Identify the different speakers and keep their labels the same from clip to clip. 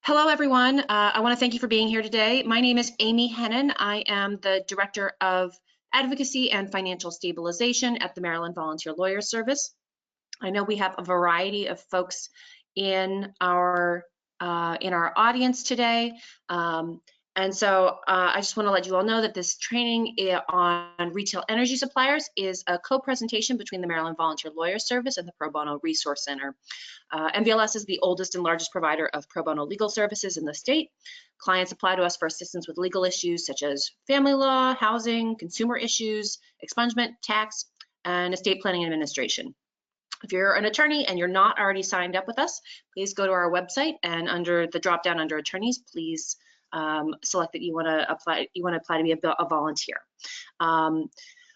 Speaker 1: Hello, everyone. I want to thank you for being here today. My name is Amy Hennon. I am the Director of Advocacy and Financial Stabilization at the Maryland Volunteer Lawyer Service. I know we have a variety of folks in our audience today. And so I just want to let you all know that this training on retail energy suppliers is a co-presentation between the Maryland Volunteer Lawyer Service and the Pro Bono Resource Center. MVLS is the oldest and largest provider of pro bono legal services in the state. Clients apply to us for assistance with legal issues such as family law, housing, consumer issues, expungement, tax, and estate planning and administration. If you're an attorney and you're not already signed up with us, please go to our website and under the drop down under attorneys, please select that you want to apply to be a volunteer.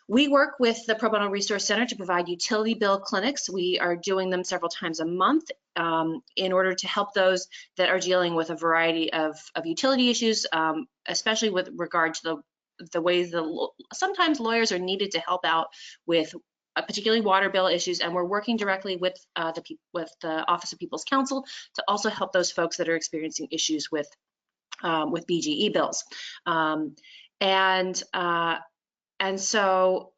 Speaker 1: We work with the Pro Bono Resource Center to provide utility bill clinics. We are doing them several times a month in order to help those that are dealing with a variety of utility issues, especially with regard to the ways that sometimes lawyers are needed to help out with particularly water bill issues, and we're working directly with the Office of People's Counsel to also help those folks that are experiencing issues with BGE bills. And so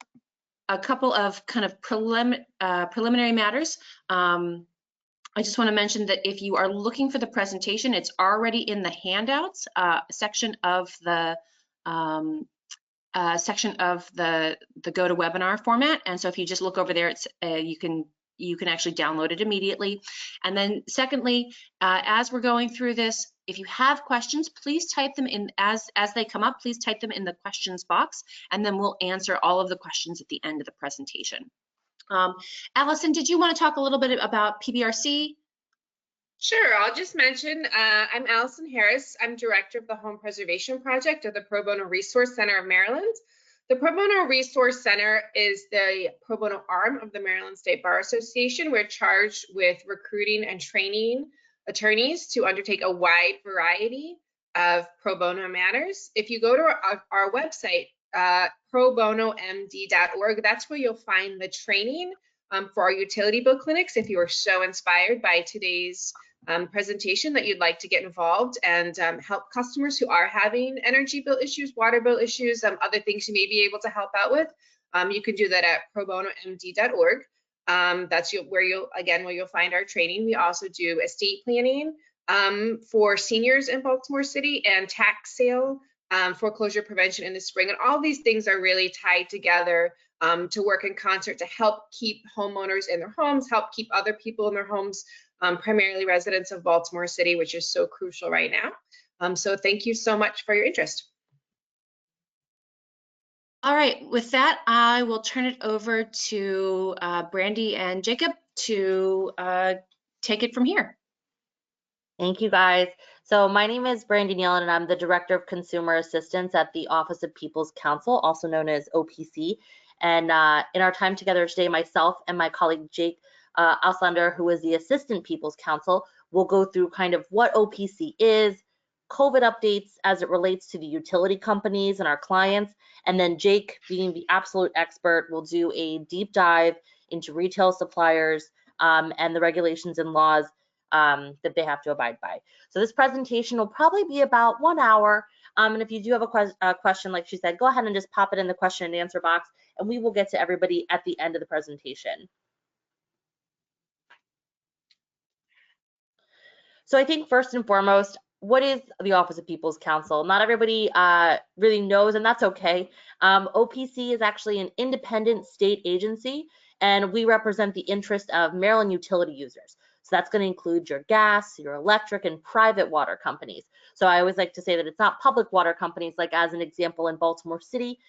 Speaker 1: a couple of kind of preliminary matters. I just want to mention that if you are looking for the presentation, it's already in the handouts section of the GoToWebinar format. And so if you just look over there, it's you can actually download it immediately. And then secondly, as we're going through this, if you have questions, please type them in as they come up. Please type them in the questions box, and then we'll answer all of the questions at the end of the presentation. Allison, did you want to talk a little bit about PBRC?
Speaker 2: Sure, I'll just mention, I'm Allison Harris. I'm Director of the Home Preservation Project of the Pro Bono Resource Center of Maryland. The Pro Bono Resource Center is the pro bono arm of the Maryland State Bar Association. We're charged with recruiting and training attorneys to undertake a wide variety of pro bono matters. If you go to our website, probonomd.org, that's where you'll find the training for our utility bill clinics. If you are so inspired by today's presentation that you'd like to get involved and help customers who are having energy bill issues, water bill issues, other things you may be able to help out with, you can do that at probonomd.org. That's where you'll find our training. We also do estate planning for seniors in Baltimore City and tax sale foreclosure prevention in the spring. And all these things are really tied together to work in concert to help keep homeowners in their homes, help keep other people in their homes, primarily residents of Baltimore City, which is so crucial right now. So thank you so much for your interest.
Speaker 1: All right, with that, I will turn it over to Brandi and Jacob to take it from here.
Speaker 3: Thank you, guys. So my name is Brandi Nieland, and I'm the Director of Consumer Assistance at the Office of People's Counsel, also known as OPC. And in our time together today, myself and my colleague Jake Ouslander, who is the Assistant People's Counsel, will go through kind of what OPC is, COVID updates as it relates to the utility companies and our clients, and then Jake, being the absolute expert, will do a deep dive into retail suppliers and the regulations and laws that they have to abide by. So this presentation will probably be about 1 hour. And if you do have a question, like she said, go ahead and just pop it in the question and answer box, and we will get to everybody at the end of the presentation. So I think first and foremost, what is the Office of People's Counsel? Not everybody really knows, and that's okay. OPC is actually an independent state agency, and we represent the interest of Maryland utility users. So that's going to include your gas, your electric, and private water companies. So I always like to say that it's not public water companies, like as an example in Baltimore City,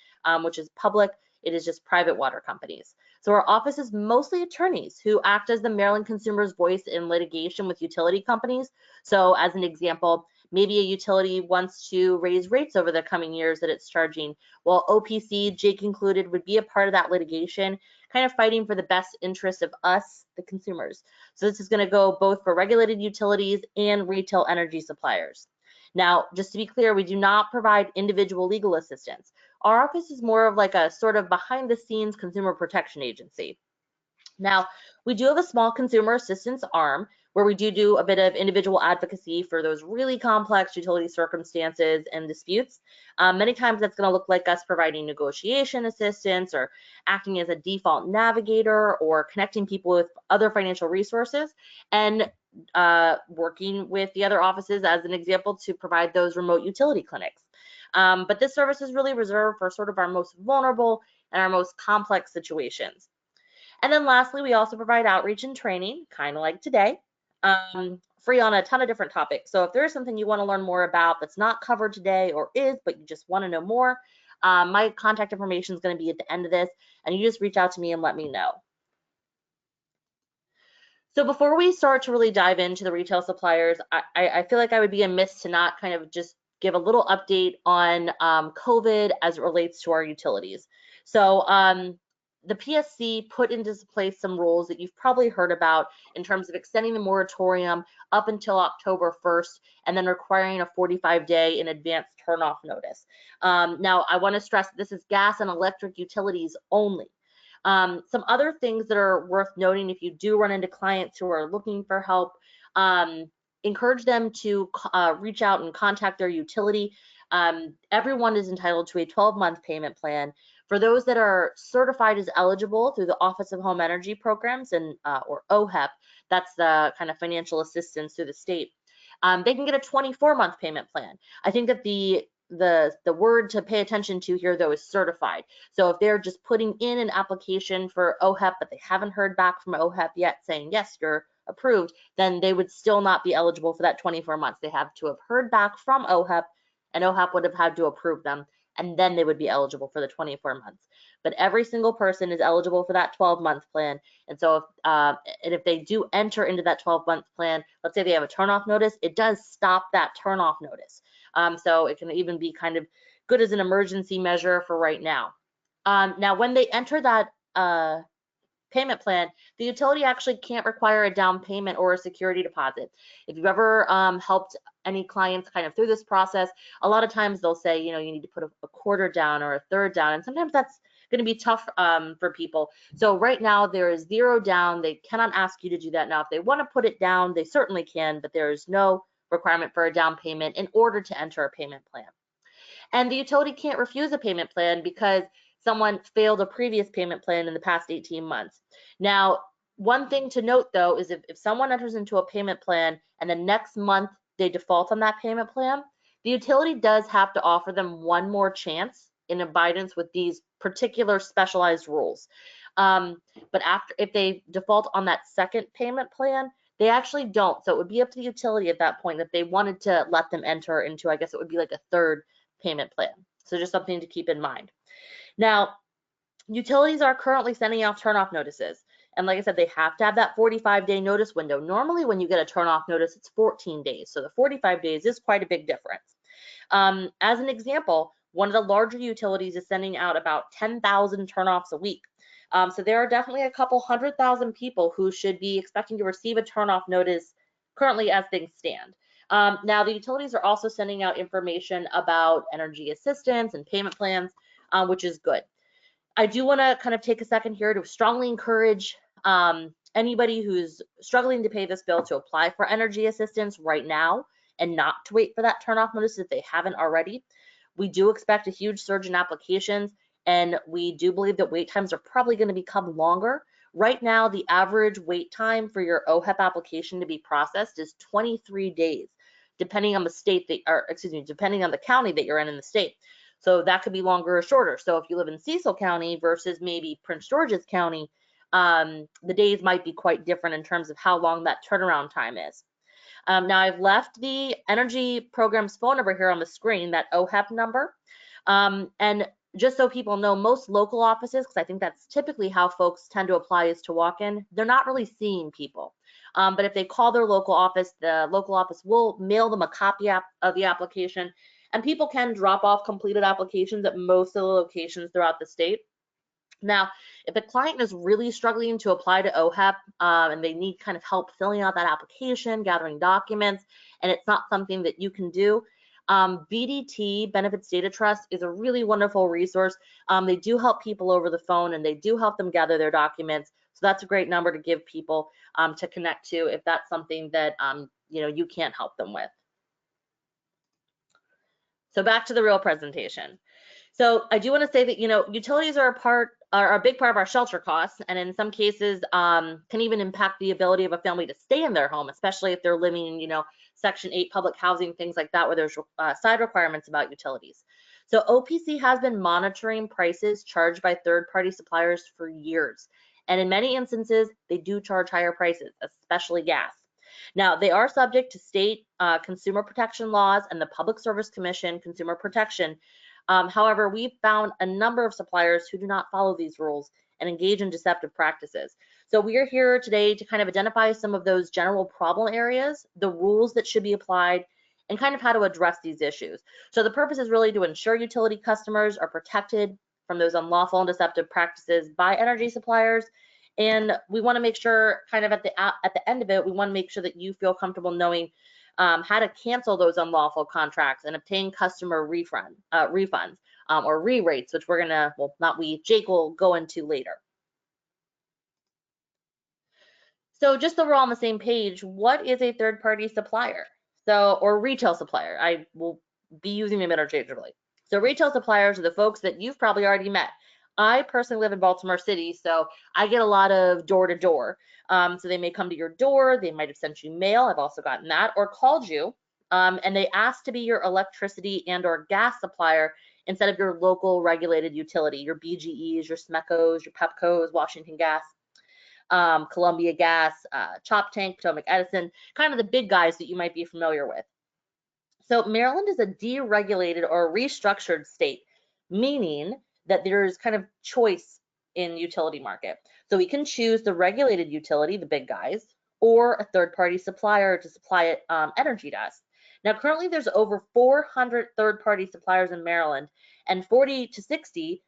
Speaker 3: which is public. It is just private water companies. So our office is mostly attorneys who act as the Maryland consumer's voice in litigation with utility companies. So as an example, maybe a utility wants to raise rates over the coming years that it's charging. Well, OPC, Jake included, would be a part of that litigation, kind of fighting for the best interest of us, the consumers. So this is going to go both for regulated utilities and retail energy suppliers. Now, just to be clear, we do not provide individual legal assistance. Our office is more of like a sort of behind the scenes consumer protection agency. Now, we do have a small consumer assistance arm, where we do a bit of individual advocacy for those really complex utility circumstances and disputes. Many times that's going to look like us providing negotiation assistance or acting as a default navigator or connecting people with other financial resources, and working with the other offices, as an example, to provide those remote utility clinics. But this service is really reserved for sort of our most vulnerable and our most complex situations. And then lastly, we also provide outreach and training, kind of like today, free on a ton of different topics. So if there is something you want to learn more about that's not covered today, or is, but you just want to know more, my contact information is going to be at the end of this, and you just reach out to me and let me know. So before we start to really dive into the retail suppliers, I feel like I would be amiss to not kind of just give a little update on COVID as it relates to our utilities. So the PSC put into place some rules that you've probably heard about in terms of extending the moratorium up until October 1st, and then requiring a 45-day in advance turnoff notice. Now, I want to stress this is gas and electric utilities only. Some other things that are worth noting, if you do run into clients who are looking for help, encourage them to reach out and contact their utility. Everyone is entitled to a 12-month payment plan. For those that are certified as eligible through the Office of Home Energy Programs and or OHEP, that's the kind of financial assistance through the state, they can get a 24-month payment plan. I think that the word to pay attention to here, though, is certified. So if they're just putting in an application for OHEP, but they haven't heard back from OHEP yet saying, yes, you're approved, then they would still not be eligible for that 24 months. They have to have heard back from OHEP, and OHEP would have had to approve them, and then they would be eligible for the 24 months. But every single person is eligible for that 12-month plan. And so if they do enter into that 12-month plan, let's say they have a turnoff notice, it does stop that turnoff notice. So it can even be kind of good as an emergency measure for right now. Now, when they enter that payment plan, the utility actually can't require a down payment or a security deposit. If you've ever helped any clients kind of through this process, a lot of times they'll say, you know, you need to put a quarter down or a third down, and sometimes that's going to be tough for people. So right now there is 0 down. They cannot ask you to do that. Now, if they want to put it down, they certainly can, but there is no requirement for a down payment in order to enter a payment plan. And the utility can't refuse a payment plan because someone failed a previous payment plan in the past 18 months. Now, one thing to note, though, is if someone enters into a payment plan and the next month they default on that payment plan, the utility does have to offer them one more chance in abidance with these particular specialized rules. But if they default on that second payment plan, they actually don't. So it would be up to the utility at that point if they wanted to let them enter into, I guess it would be like a third payment plan. So just something to keep in mind. Now, utilities are currently sending out turnoff notices. And like I said, they have to have that 45-day notice window. Normally, when you get a turnoff notice, it's 14 days. So the 45 days is quite a big difference. As an example, one of the larger utilities is sending out about 10,000 turnoffs a week. So there are definitely a couple 100,000 people who should be expecting to receive a turnoff notice currently as things stand. Now, the utilities are also sending out information about energy assistance and payment plans, which is good. I do want to kind of take a second here to strongly encourage anybody who's struggling to pay this bill to apply for energy assistance right now and not to wait for that turnoff notice if they haven't already. We do expect a huge surge in applications, and we do believe that wait times are probably going to become longer. Right now, the average wait time for your OHEP application to be processed is 23 days, depending on the state that, or excuse me, depending on the county that you're in the state. So that could be longer or shorter. So if you live in Cecil County versus maybe Prince George's County, the days might be quite different in terms of how long that turnaround time is. Now, I've left the energy program's phone number here on the screen, that OHEP number. And just so people know, most local offices, because I think that's typically how folks tend to apply, is to walk in, they're not really seeing people. But if they call their local office, the local office will mail them a copy of the application, and people can drop off completed applications at most of the locations throughout the state. Now, if a client is really struggling to apply to OHEP and they need kind of help filling out that application, gathering documents, and it's not something that you can do, BDT, Benefits Data Trust, is a really wonderful resource. They do help people over the phone, and they do help them gather their documents. So that's a great number to give people to connect to if that's something that you can't help them with. So back to the real presentation. So I do want to say that utilities are a big part of our shelter costs, and in some cases can even impact the ability of a family to stay in their home, especially if they're living in Section 8 public housing, things like that, where there's side requirements about utilities. So OPC has been monitoring prices charged by third-party suppliers for years, and in many instances they do charge higher prices, especially gas. Now, they are subject to state consumer protection laws and the Public Service Commission consumer protection. However, we've found a number of suppliers who do not follow these rules and engage in deceptive practices. So we are here today to kind of identify some of those general problem areas, the rules that should be applied, and kind of how to address these issues. So the purpose is really to ensure utility customers are protected from those unlawful and deceptive practices by energy suppliers. And we want to make sure, kind of at the end of it, we want to make sure that you feel comfortable knowing how to cancel those unlawful contracts and obtain customer refunds or re-rates, which we're gonna, well, not we, Jake will go into later. So just so we're all on the same page, what is a third-party supplier? Or retail supplier. I will be using them interchangeably. So retail suppliers are the folks that you've probably already met. I personally live in Baltimore City, so I get a lot of door-to-door. So they may come to your door, they might have sent you mail, I've also gotten that, or called you, and they ask to be your electricity and or gas supplier instead of your local regulated utility, your BGEs, your SMECOs, your PEPCOs, Washington Gas, Columbia Gas, Chop Tank, Potomac Edison, kind of the big guys that you might be familiar with. So Maryland is a deregulated or restructured state, meaning that there's kind of choice in utility market. So we can choose the regulated utility, the big guys, or a third-party supplier to supply it energy to us. Now, currently there's over 400 third-party suppliers in Maryland, and 40 to 60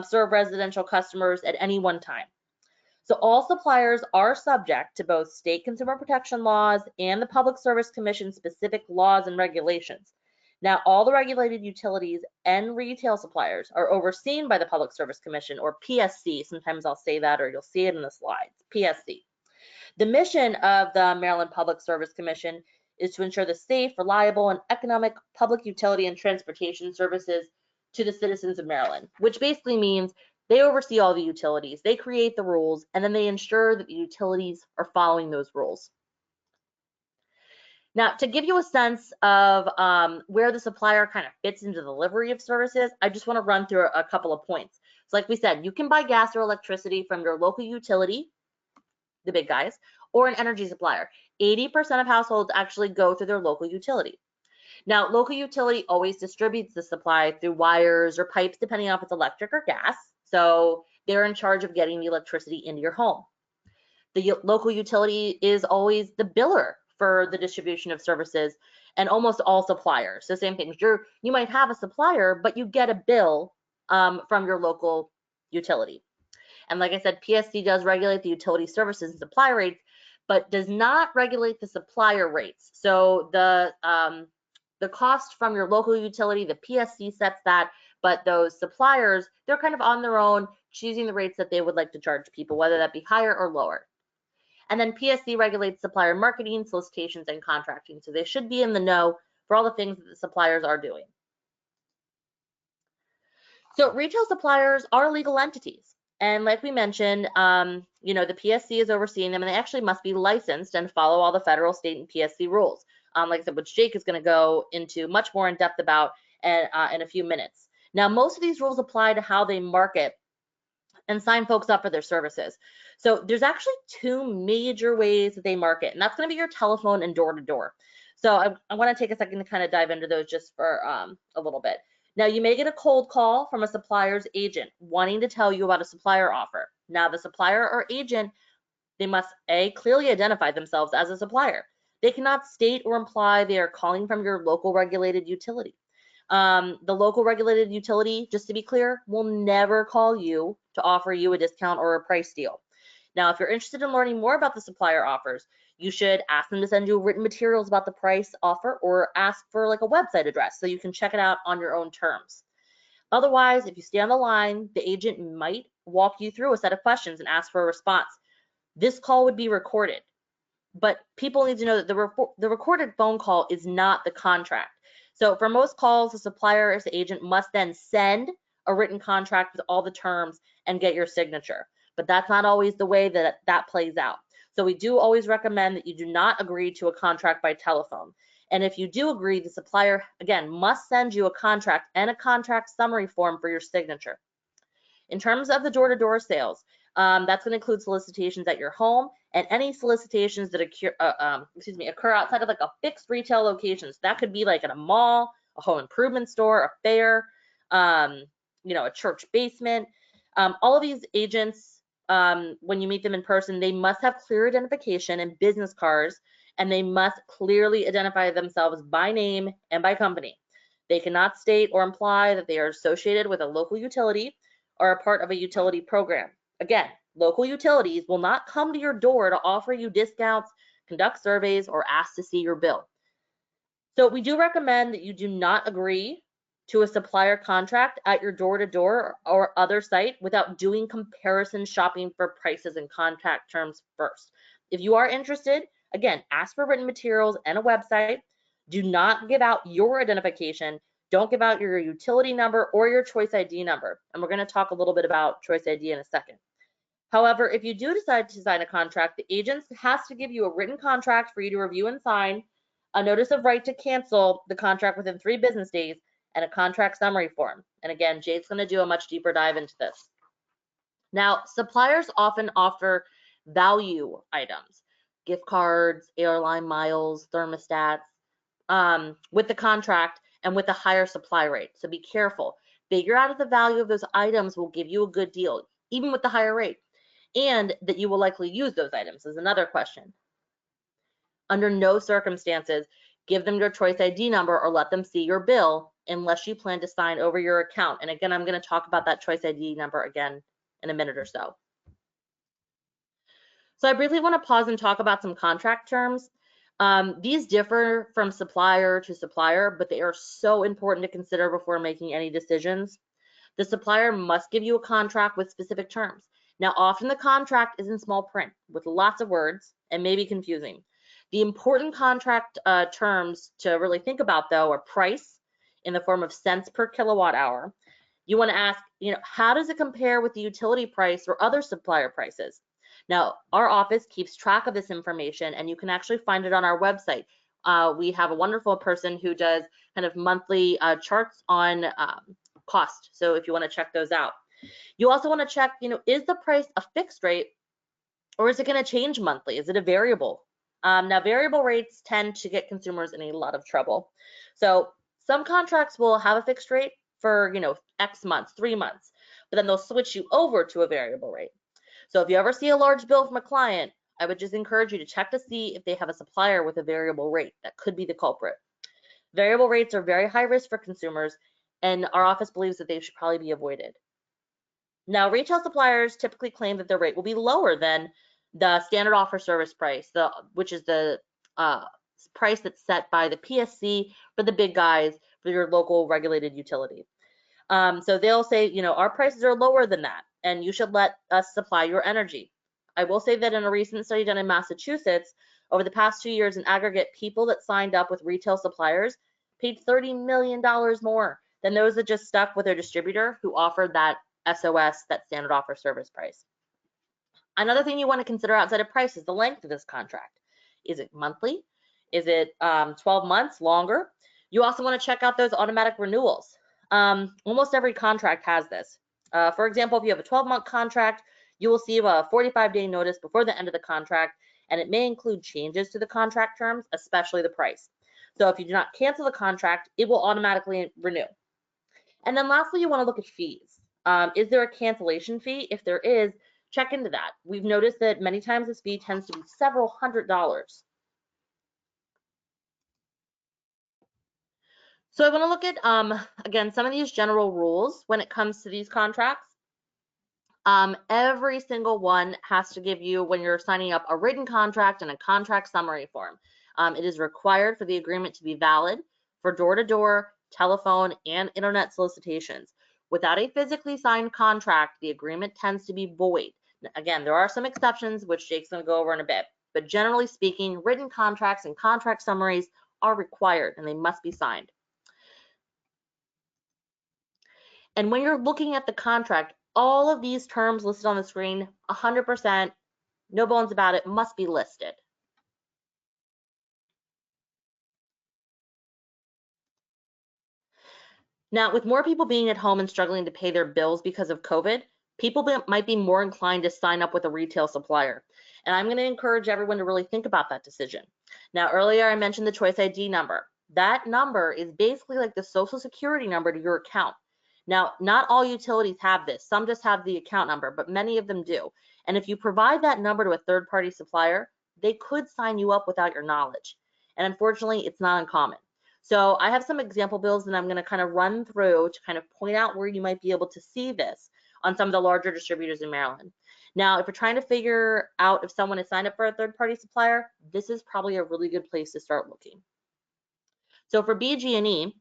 Speaker 3: serve residential customers at any one time. So all suppliers are subject to both state consumer protection laws and the Public Service Commission specific laws and regulations. Now, all the regulated utilities and retail suppliers are overseen by the Public Service Commission, or PSC. Sometimes I'll say that, or you'll see it in the slides, PSC. The mission of the Maryland Public Service Commission is to ensure the safe, reliable, and economic public utility and transportation services to the citizens of Maryland, which basically means they oversee all the utilities, they create the rules, and then they ensure that the utilities are following those rules. Now, to give you a sense of where the supplier kind of fits into the delivery of services, I just want to run through a couple of points. So like we said, you can buy gas or electricity from your local utility, the big guys, or an energy supplier. 80% of households actually go through their local utility. Now, local utility always distributes the supply through wires or pipes, depending on if it's electric or gas. So they're in charge of getting the electricity into your home. The local utility is always the biller for the distribution of services, and almost all suppliers. So same thing, you might have a supplier, but you get a bill from your local utility. And like I said, PSC does regulate the utility services and supply rates, but does not regulate the supplier rates. So the cost from your local utility, the PSC sets that, but those suppliers, they're kind of on their own, choosing the rates that they would like to charge people, whether that be higher or lower. And then PSC regulates supplier marketing, solicitations, and contracting. So they should be in the know for all the things that the suppliers are doing. So retail suppliers are legal entities. And like we mentioned, the PSC is overseeing them, and they actually must be licensed and follow all the federal, state, and PSC rules. Like I said, which Jake is going to go into much more in depth about in a few minutes. Now, most of these rules apply to how they market and sign folks up for their services. So there's actually two major ways that they market, and that's going to be your telephone and door-to-door. So I want to take a second to kind of dive into those just for a little bit. Now, you may get a cold call from a supplier's agent wanting to tell you about a supplier offer. Now, the supplier or agent, they must clearly identify themselves as a supplier. They cannot state or imply they are calling from your local regulated utility. The local regulated utility, just to be clear, will never call you to offer you a discount or a price deal. Now, if you're interested in learning more about the supplier offers, you should ask them to send you written materials about the price offer, or ask for like a website address so you can check it out on your own terms. Otherwise, if you stay on the line, the agent might walk you through a set of questions and ask for a response. this call would be recorded. But people need to know that the recorded phone call is not the contract. So for most calls, the supplier or the agent must then send a written contract with all the terms and get your signature. But that's not always the way that plays out. So we do always recommend that you do not agree to a contract by telephone. And if you do agree, the supplier, again, must send you a contract and a contract summary form for your signature. In terms of the door-to-door sales, that's going to include solicitations at your home and any solicitations that occur outside of like a fixed retail location. So that could be like at a mall, a home improvement store, a fair, a church basement. All of these agents, when you meet them in person, they must have clear identification and business cards, and they must clearly identify themselves by name and by company. They cannot state or imply that they are associated with a local utility or a part of a utility program. Again, local utilities will not come to your door to offer you discounts, conduct surveys, or ask to see your bill. So we do recommend that you do not agree to a supplier contract at your door-to-door or other site without doing comparison shopping for prices and contract terms first. If you are interested, again, ask for written materials and a website. Do not give out your identification. Don't give out your utility number or your choice ID number. And we're going to talk a little bit about choice ID in a second. However, if you do decide to sign a contract, the agent has to give you a written contract for you to review and sign, a notice of right to cancel the contract within 3 business days, and a contract summary form. And again, Jade's going to do a much deeper dive into this. Now, suppliers often offer value items, gift cards, airline miles, thermostats, with the contract and with a higher supply rate. So be careful. Figure out if the value of those items will give you a good deal, even with the higher rate, and that you will likely use those items is another question. Under no circumstances, give them your choice ID number or let them see your bill unless you plan to sign over your account. And again, I'm going to talk about that choice ID number again in a minute or so. So I briefly want to pause and talk about some contract terms. These differ from supplier to supplier, but they are so important to consider before making any decisions. The supplier must give you a contract with specific terms. Now, often the contract is in small print with lots of words and may be confusing. The important contract terms to really think about, though, are price in the form of cents per kilowatt hour. You want to ask, how does it compare with the utility price or other supplier prices? Now, our office keeps track of this information, and you can actually find it on our website. We have a wonderful person who does kind of monthly charts on cost. So if you want to check those out. You also want to check, is the price a fixed rate or is it going to change monthly? Is it a variable? Now, variable rates tend to get consumers in a lot of trouble. So some contracts will have a fixed rate for, X months, 3 months, but then they'll switch you over to a variable rate. So if you ever see a large bill from a client, I would just encourage you to check to see if they have a supplier with a variable rate. That could be the culprit. Variable rates are very high risk for consumers, and our office believes that they should probably be avoided. Now, retail suppliers typically claim that their rate will be lower than the standard offer service price, which is the price that's set by the PSC for the big guys for your local regulated utility. So they'll say, our prices are lower than that, and you should let us supply your energy. I will say that in a recent study done in Massachusetts, over the past 2 years in aggregate, people that signed up with retail suppliers paid $30 million more than those that just stuck with their distributor who offered that SOS, that standard offer service price. Another thing you want to consider outside of price is the length of this contract. Is it monthly? Is it 12 months, longer? You also want to check out those automatic renewals. Almost every contract has this. For example, if you have a 12-month contract, you will see a 45-day notice before the end of the contract, and it may include changes to the contract terms, especially the price. So if you do not cancel the contract, it will automatically renew. And then lastly, you want to look at fees. Is there a cancellation fee? If there is, check into that. We've noticed that many times this fee tends to be several $100s. So I want to look at, again, some of these general rules when it comes to these contracts. Every single one has to give you, when you're signing up, a written contract and a contract summary form. It is required for the agreement to be valid for door-to-door, telephone, and internet solicitations. Without a physically signed contract, the agreement tends to be void. Again, there are some exceptions, which Jake's going to go over in a bit, but generally speaking, written contracts and contract summaries are required and they must be signed. And when you're looking at the contract, all of these terms listed on the screen, 100%, no bones about it, must be listed. Now, with more people being at home and struggling to pay their bills because of COVID, people might be more inclined to sign up with a retail supplier. And I'm going to encourage everyone to really think about that decision. Now, earlier I mentioned the choice ID number. That number is basically like the social security number to your account. Now, not all utilities have this. Some just have the account number, but many of them do. And if you provide that number to a third-party supplier, they could sign you up without your knowledge. And unfortunately, it's not uncommon. So I have some example bills that I'm going to kind of run through to kind of point out where you might be able to see this on some of the larger distributors in Maryland. Now, if you're trying to figure out if someone is signed up for a third-party supplier, this is probably a really good place to start looking. So for BG&E,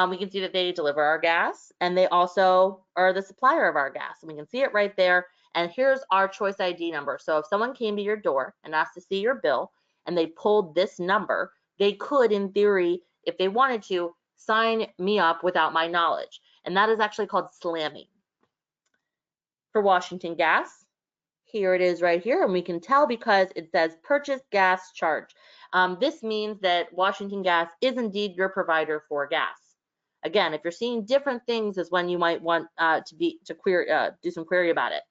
Speaker 3: we can see that they deliver our gas and they also are the supplier of our gas. And we can see it right there. And here's our choice ID number. So if someone came to your door and asked to see your bill and they pulled this number, they could, in theory, if they wanted to, sign me up without my knowledge. And that is actually called slamming. For Washington Gas, here it is right here, and we can tell because it says purchase gas charge. This means that Washington Gas is indeed your provider for gas. Again, if you're seeing different things is when you might want do some query about it.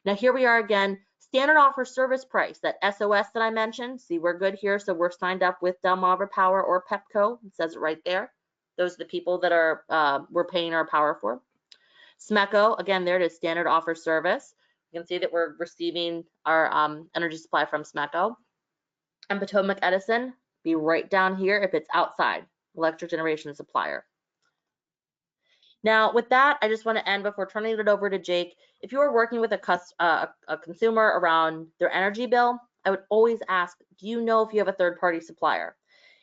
Speaker 3: Now here we are again, standard offer service price, that SOS that I mentioned. See, we're good here, so we're signed up with Delmarva Power or Pepco. It says it right there. Those are the people that are we're paying our power for. SMECO, again, there it is, standard offer service. You can see that we're receiving our energy supply from SMECO. And Potomac Edison, be right down here if it's outside, electric generation supplier. Now, with that, I just want to end before turning it over to Jake. If you are working with a consumer around their energy bill, I would always ask, do you know if you have a third-party supplier?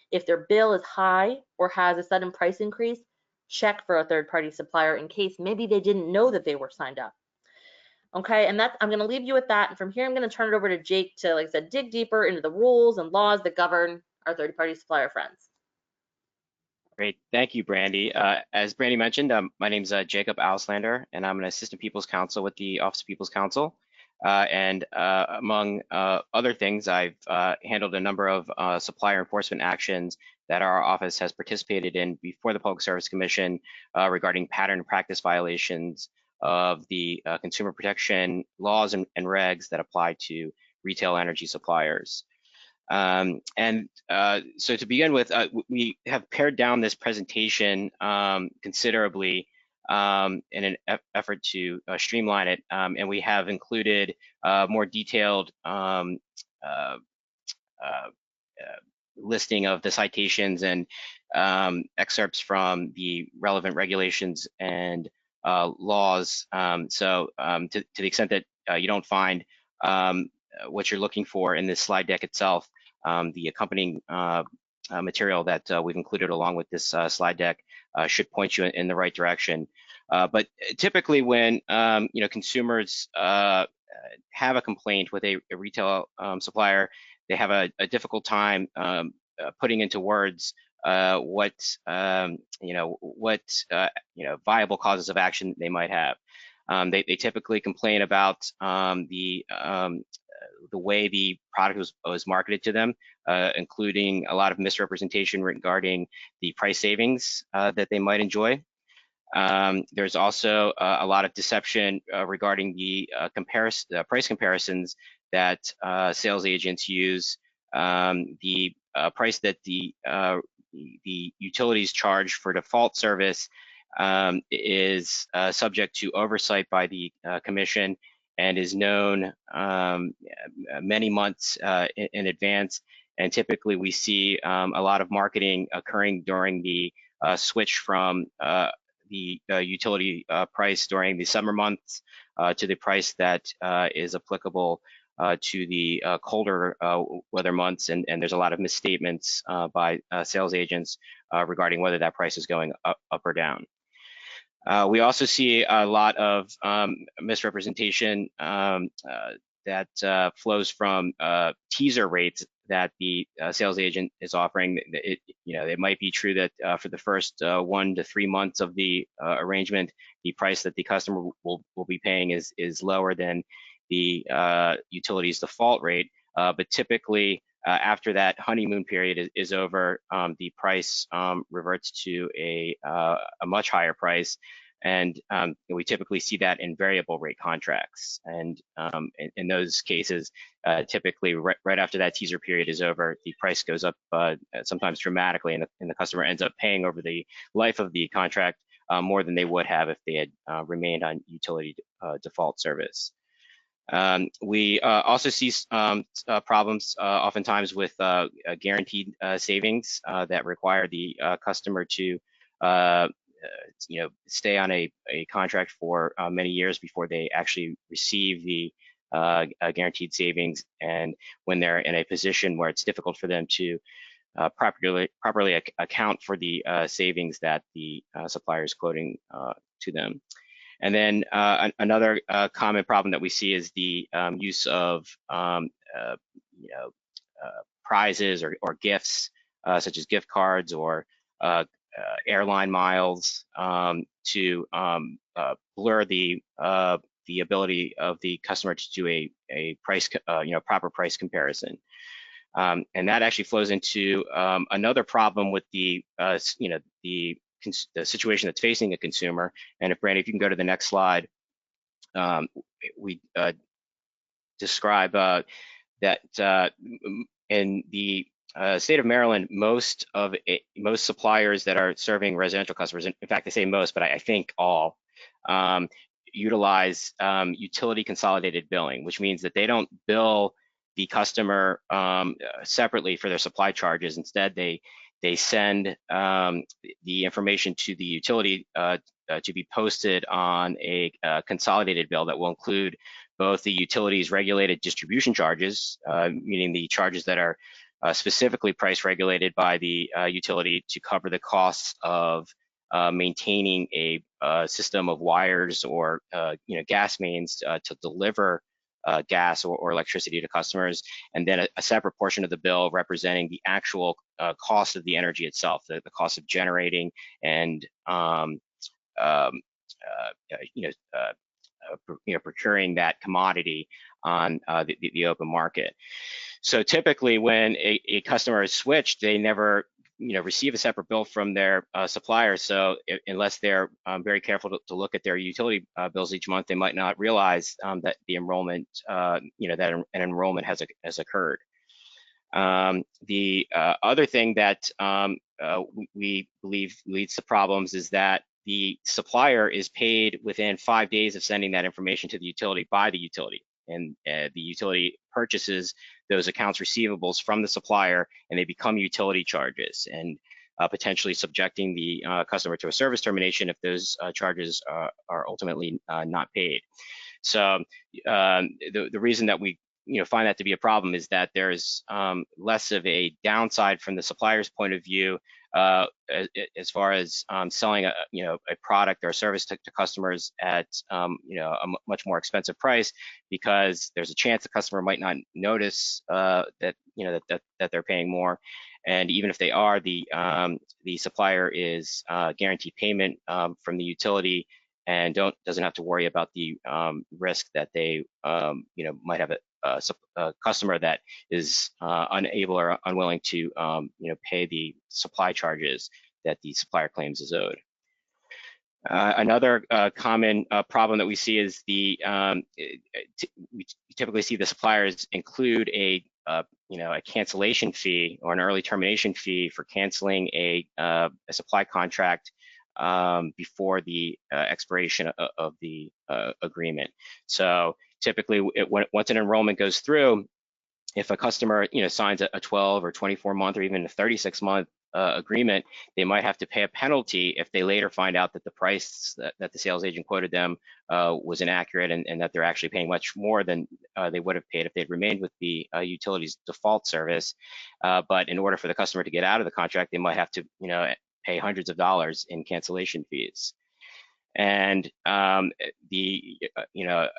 Speaker 3: If their bill is high or has a sudden price increase, check for a third-party supplier in case maybe they didn't know that they were signed up. Okay, and I'm going to leave you with that. And from here, I'm going to turn it over to Jake to, like I said, dig deeper into the rules and laws that govern our third-party supplier friends.
Speaker 4: Great, thank you, Brandi. As Brandi mentioned, my name is Jacob Ouslander, and I'm an assistant people's counsel with the Office of People's Counsel. Among other things, I've handled a number of supplier enforcement actions that our office has participated in before the Public Service Commission regarding pattern and practice violations of the consumer protection laws and regs that apply to retail energy suppliers. So to begin with, we have pared down this presentation considerably in an effort to streamline it, and we have included more detailed listing of the citations and excerpts from the relevant regulations and laws. So to the extent that you don't find what you're looking for in this slide deck itself, the accompanying material that we've included along with this slide deck should point you in the right direction. But typically when consumers have a complaint with a retail supplier, they have a difficult time putting into words what viable causes of action they might have. They typically complain about the way the product was marketed to them, including a lot of misrepresentation regarding the price savings that they might enjoy. There's also a lot of deception regarding the price comparisons that sales agents use. The price that the utilities charge for default service is subject to oversight by the commission and is known many months in advance. And typically we see a lot of marketing occurring during the switch from the utility price during the summer months to the price that is applicable to the colder weather months. And there's a lot of misstatements by sales agents regarding whether that price is going up or down. We also see a lot of misrepresentation that flows from teaser rates that the sales agent is offering. It might be true that for the first 1 to 3 months of the arrangement, the price that the customer will be paying is lower than the utility's default rate. But typically, after that honeymoon period is over, the price reverts to a much higher price. And we typically see that in variable rate contracts. And in those cases, typically right after that teaser period is over, the price goes up sometimes dramatically, and the customer ends up paying over the life of the contract more than they would have if they had remained on utility default service. We also see problems oftentimes with guaranteed savings that require the customer to stay on a contract for many years before they actually receive the guaranteed savings, and when they're in a position where it's difficult for them to properly account for the savings that the supplier is quoting to them. And then another common problem that we see is the use of prizes or gifts, such as gift cards or airline miles, to blur the ability of the customer to do a price, proper price comparison. And that actually flows into another problem with the situation that's facing a consumer. And if Brandi, if you can go to the next slide, we describe that in the state of Maryland, most suppliers that are serving residential customers, in fact, I say most, but I think all, utilize utility consolidated billing, which means that they don't bill the customer separately for their supply charges. Instead, they send the information to the utility to be posted on a consolidated bill that will include both the utility's regulated distribution charges, meaning the charges that are specifically price regulated by the utility to cover the costs of maintaining a system of wires or gas mains to deliver gas or electricity to customers, and then a separate portion of the bill representing the actual cost of the energy itself, the cost of generating and procuring that commodity on the open market. So typically, when a customer is switched, they never receive a separate bill from their supplier. So unless they're very careful to look at their utility bills each month, they might not realize that the enrollment, that an enrollment has occurred. The other thing that we believe leads to problems is that the supplier is paid within 5 days of sending that information to the utility by the utility, and the utility purchases those accounts receivables from the supplier, and they become utility charges, and potentially subjecting the customer to a service termination if those charges are ultimately not paid. So the reason that we find that to be a problem is that there's less of a downside from the supplier's point of view as far as selling a product or a service to customers at a much more expensive price, because there's a chance the customer might not notice that they're paying more, and even if they are, the supplier is guaranteed payment from the utility and doesn't have to worry about the risk that they might have a customer that is unable or unwilling to pay the supply charges that the supplier claims is owed. Another common problem that we see is we typically see the suppliers include a cancellation fee or an early termination fee for canceling a supply contract before the expiration of the agreement. So typically, once an enrollment goes through, if a customer signs a 12 or 24 month or even a 36 month agreement, they might have to pay a penalty if they later find out that the price that the sales agent quoted them was inaccurate, and that they're actually paying much more than they would have paid if they'd remained with the utility's default service. But in order for the customer to get out of the contract, they might have to pay hundreds of dollars in cancellation fees. And the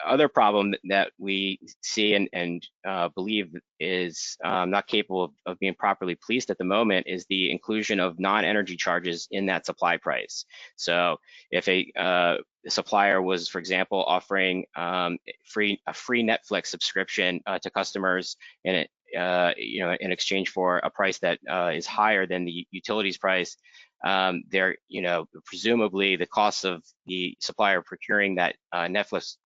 Speaker 4: other problem that we see and believe is not capable of being properly policed at the moment is the inclusion of non-energy charges in that supply price. So if a supplier was, for example, offering a free Netflix subscription to customers, and in exchange for a price that is higher than the utilities price, presumably the cost of the supplier procuring that Netflix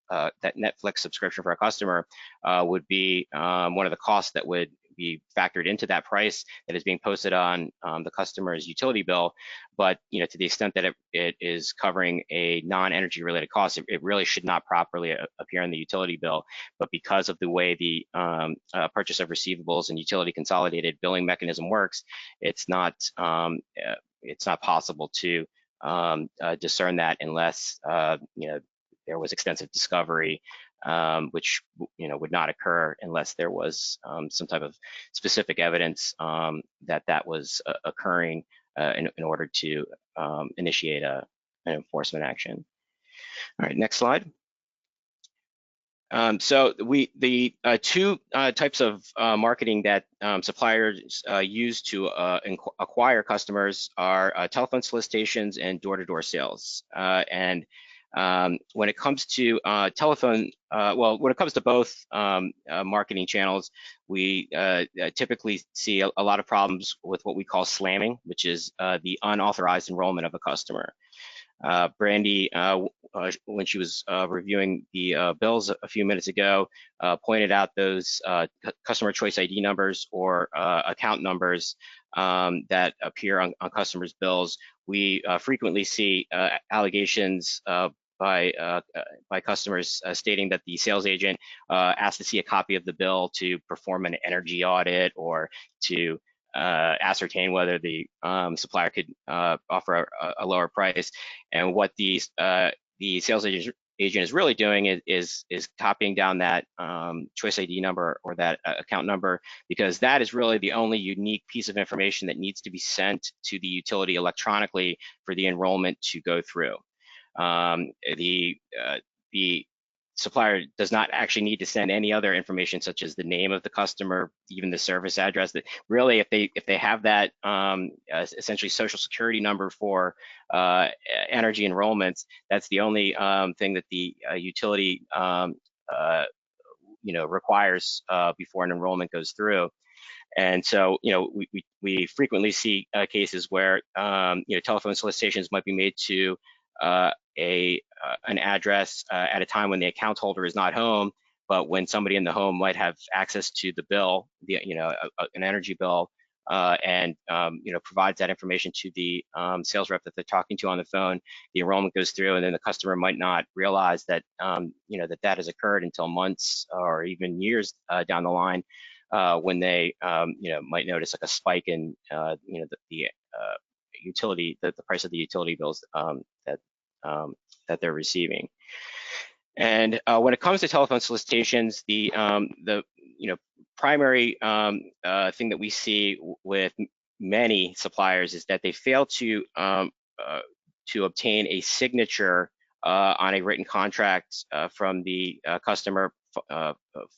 Speaker 4: subscription for a customer would be one of the costs that would be factored into that price that is being posted on the customer's utility bill. But to the extent that it is covering a non-energy related cost, it really should not properly appear on the utility bill. But because of the way the purchase of receivables and utility consolidated billing mechanism works, it's not possible to discern that unless there was extensive discovery, which would not occur unless there was some type of specific evidence that was occurring in order to initiate an enforcement action. All right, next slide. So the two types of marketing that suppliers use to acquire customers are telephone solicitations and door-to-door sales. And when it comes to telephone, when it comes to both marketing channels, we typically see a lot of problems with what we call slamming, which is the unauthorized enrollment of a customer. Brandi, when she was reviewing the bills a few minutes ago, pointed out those customer choice ID numbers or account numbers that appear on customers' bills. We frequently see allegations by customers stating that the sales agent asked to see a copy of the bill to perform an energy audit or to ascertain whether the supplier could offer a lower price. And what the sales agent is really doing is copying down that choice ID number or that account number, because that is really the only unique piece of information that needs to be sent to the utility electronically for the enrollment to go through. The supplier does not actually need to send any other information, such as the name of the customer, even the service address. That really, if they have that essentially social security number for energy enrollments, that's the only thing that the utility requires before an enrollment goes through. And so, we frequently see cases where telephone solicitations might be made to an address at a time when the account holder is not home, but when somebody in the home might have access to the bill, an energy bill, and provides that information to the sales rep that they're talking to on the phone, the enrollment goes through, and then the customer might not realize that that has occurred until months or even years down the line, when they might notice like a spike in the utility, the price of the utility bills that they're receiving. And when it comes to telephone solicitations, the primary thing that we see with many suppliers is that they fail to obtain a signature on a written contract from the customer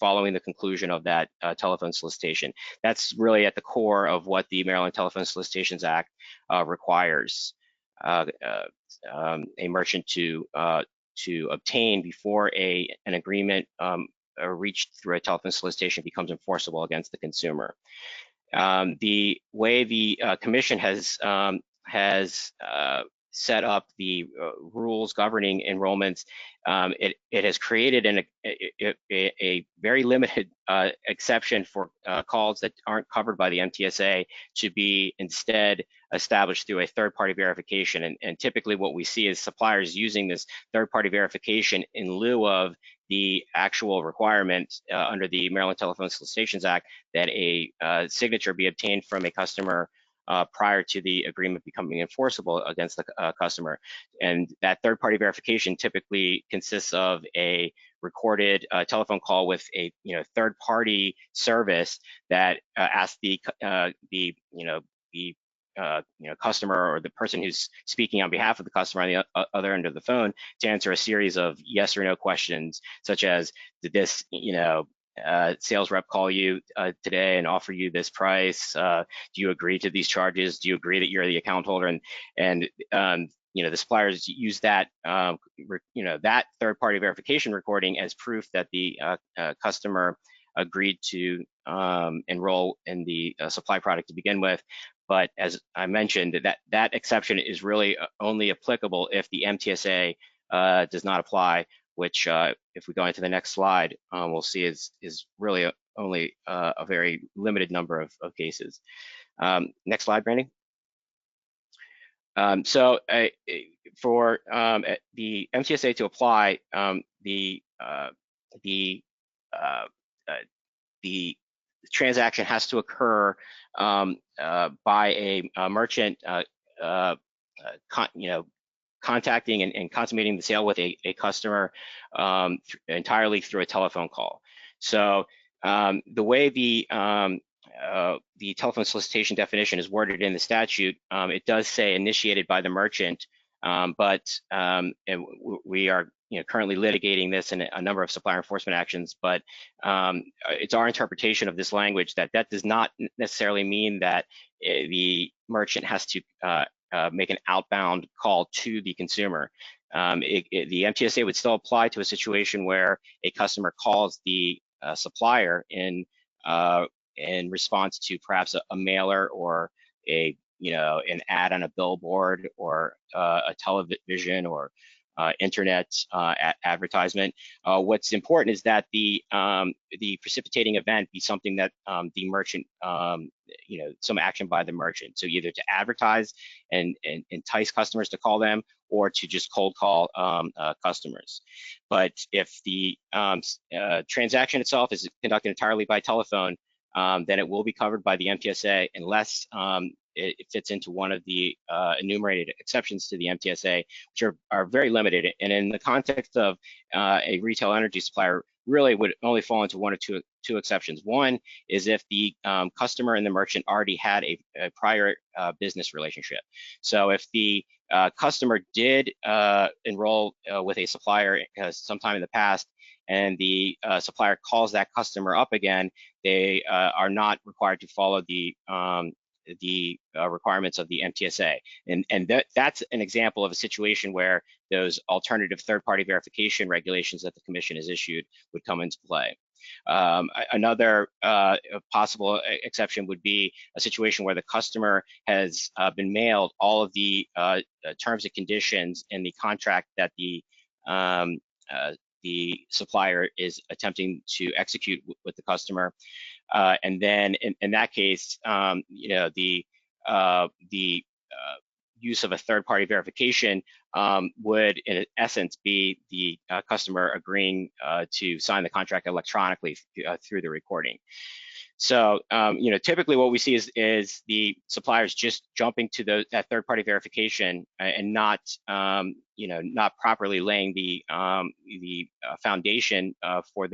Speaker 4: following the conclusion of that telephone solicitation. That's really at the core of what the Maryland Telephone Solicitations Act requires a merchant to obtain before an agreement reached through a telephone solicitation becomes enforceable against the consumer. The way the commission has set up the rules governing enrollments, it has created a very limited exception for calls that aren't covered by the MTSA to be instead established through a third-party verification. And typically what we see is suppliers using this third-party verification in lieu of the actual requirement under the Maryland Telephone Solicitations Act that a signature be obtained from a customer prior to the agreement becoming enforceable against the customer. And that third-party verification typically consists of a recorded telephone call with a third-party service that asks the customer or the person who's speaking on behalf of the customer on the other end of the phone to answer a series of yes or no questions, such as, did this sales rep call you today and offer you this price? Do you agree to these charges? Do you agree that you're the account holder? And the suppliers use that that third-party verification recording as proof that the customer agreed to enroll in the supply product to begin with. But as I mentioned, that exception is really only applicable if the MTSA does not apply, which if we go into the next slide, we'll see is really only a very limited number of cases. Next slide, Brandi. So for the MTSA to apply, the transaction has to occur by a merchant contacting and consummating the sale with a customer entirely through a telephone call. So the way the telephone solicitation definition is worded in the statute, it does say initiated by the merchant, but we are currently litigating this in a number of supplier enforcement actions, but it's our interpretation of this language that does not necessarily mean that the merchant has to make an outbound call to the consumer. The MTSA would still apply to a situation where a customer calls the supplier in response to perhaps a mailer or an ad on a billboard or a television or internet advertisement. What's important is that the precipitating event be something that the merchant, some action by the merchant. So either to advertise and entice customers to call them, or to just cold call customers. But if the transaction itself is conducted entirely by telephone, then it will be covered by the MTSA unless it fits into one of the enumerated exceptions to the MTSA, which are very limited. And in the context of a retail energy supplier, really would only fall into one or two exceptions. One is if the customer and the merchant already had a prior business relationship. So if the customer did enroll with a supplier sometime in the past, and the supplier calls that customer up again, they are not required to follow the requirements of the MTSA. And that's an example of a situation where those alternative third-party verification regulations that the Commission has issued would come into play. Another possible exception would be a situation where the customer has been mailed all of the terms and conditions in the contract that the supplier is attempting to execute with the customer, and then in that case, the use of a third-party verification would, in essence, be the customer agreeing to sign the contract electronically through the recording. So, typically what we see is the suppliers just jumping to that third-party verification and not, not properly laying the foundation for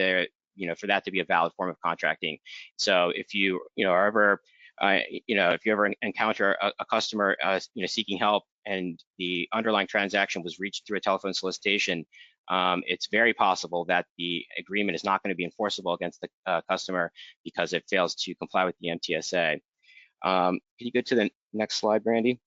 Speaker 4: for that to be a valid form of contracting. So, if you are ever if you ever encounter a customer, seeking help and the underlying transaction was reached through a telephone solicitation, it's very possible that the agreement is not going to be enforceable against the customer because it fails to comply with the MTSA. Can you go to the next slide, Brandi?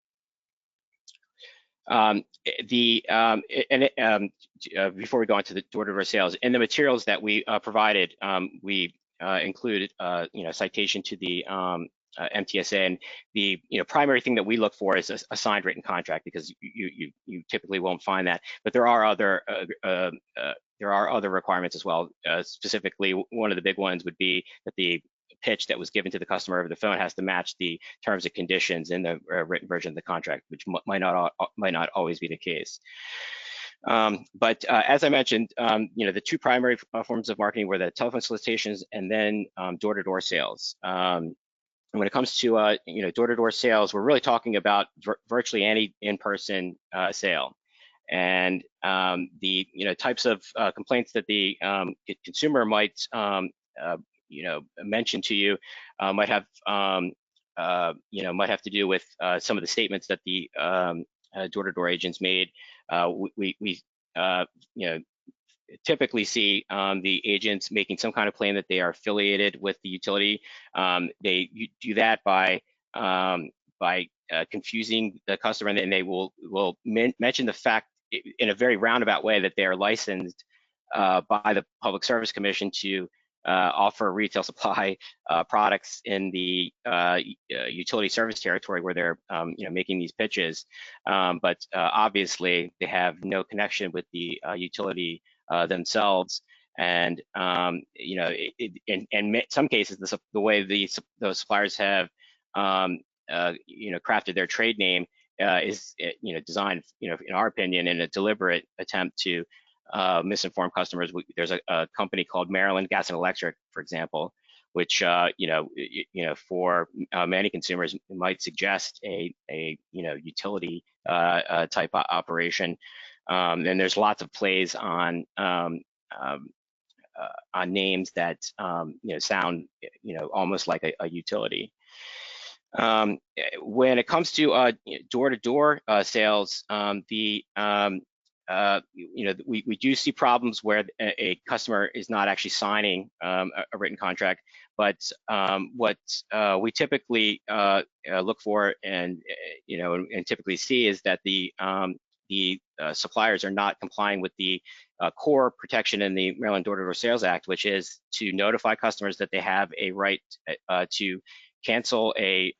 Speaker 4: Before we go into the door-to-door sales, in the materials that we provided, we included citation to the MTSA, and the primary thing that we look for is a signed written contract, because you typically won't find that. But there are other requirements as well. Specifically, one of the big ones would be that the pitch that was given to the customer over the phone has to match the terms and conditions in the written version of the contract, which might not always be the case. But as I mentioned, the two primary forms of marketing were the telephone solicitations and then door-to-door sales. And when it comes to door-to-door sales, we're really talking about virtually any in-person sale. And the types of complaints that the consumer might mention to you might have might have to do with some of the statements that the door-to-door agents made. We typically see the agents making some kind of claim that they are affiliated with the utility. They do that by confusing the customer, and they will mention the fact in a very roundabout way that they are licensed by the Public Service Commission to offer retail supply products in the utility service territory where they're making these pitches, but obviously they have no connection with the utility themselves. And in some cases, the way those suppliers have crafted their trade name is designed, in our opinion, in a deliberate attempt to misinform customers. There's a company called Maryland Gas and Electric, for example, which for many consumers might suggest a utility type operation. And there's lots of plays on names that sound almost like a utility. When it comes to door-to-door sales, we do see problems where a customer is not actually signing a written contract, but what we typically look for and typically see is that the suppliers are not complying with the core protection in the Maryland Door-to-Door Sales Act, which is to notify customers that they have a right to cancel a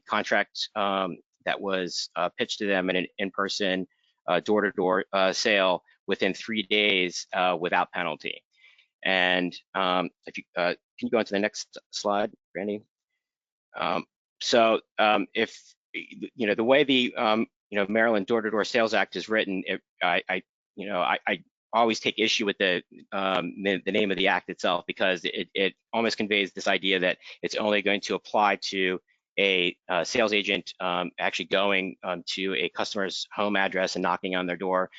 Speaker 4: contract that was pitched to them in an in-person door-to-door sale within 3 days without penalty. And if you can you go on to the next slide, Brandi? If the way the Maryland Door-to-Door Sales Act is written, I always take issue with the name of the act itself, because it almost conveys this idea that it's only going to apply to a sales agent actually going to a customer's home address and knocking on their door.